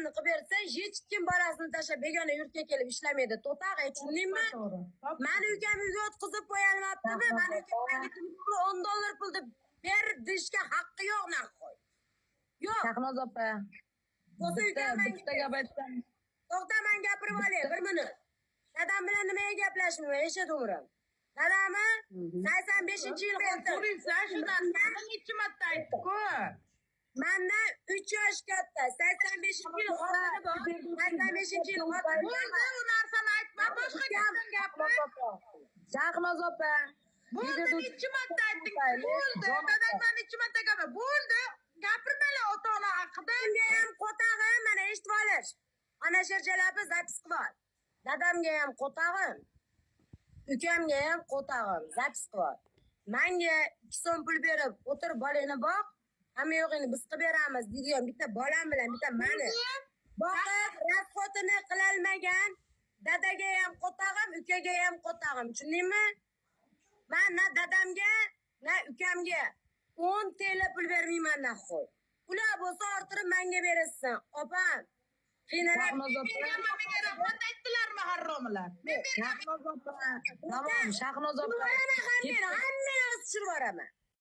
bolamni qilib bersa, hech kim bolasini tashlab begona yurtga kelib ishlamaydi. To'taq, tushundingmi? Mani ukam uyga o'tkazib qo'yalmabdimi? Mani ukamga $10 pulni ber dishga haqqi yo'q, nahoy. Yo'q. Shahnoz opa. Bitta gap aytsam. To'xta, men gapirib olay, 1 minut. Dadam bilan nimaga gaplashmayman, eshitaveram. Dadammi? 85-yil So'raysan, shu narsani necha marta aytdi-ku? Mendan 3 yosh katta, 85-yil xotini bor. 85-yil xotini Bo'ldi, u narsani aytma, boshqa gapdan gapir. Shahnoz opa. Bo'ldi, necha marta aytding? Bo'ldi, dadangdan necha marta gapir. Bo'ldi, gapirmanglar ota-ona haqida. Dadamga ham qo'tag'im, mana eshitib olish. Ana sherjalabi zapis qilib ol. Dadamga ham qo'tag'im. Ukamga ham qo'tag'im, zapis qilib ol. Menga 2 so'm pul berib, o'tirib bolani boq. Hamma yo'g'ini biz qilib beramiz deydigan bitta bolam bilan bitta mani. Boqib, rasxotini qilolmagan dadaga ham qo'tag'im, ukaga ham qo'tag'im. Tushundingmi? Men na dadamga, na ukamga 10 TL pul bermayman nahoy. Ular bo'lsa orttirib menga berasiz. Opam. Shahnoz opa. Menga rahmat aytdilarmi harromilar? Shahnoz opa. Tamam, Shahnoz opa. Hamma yo'q tushirib boraman.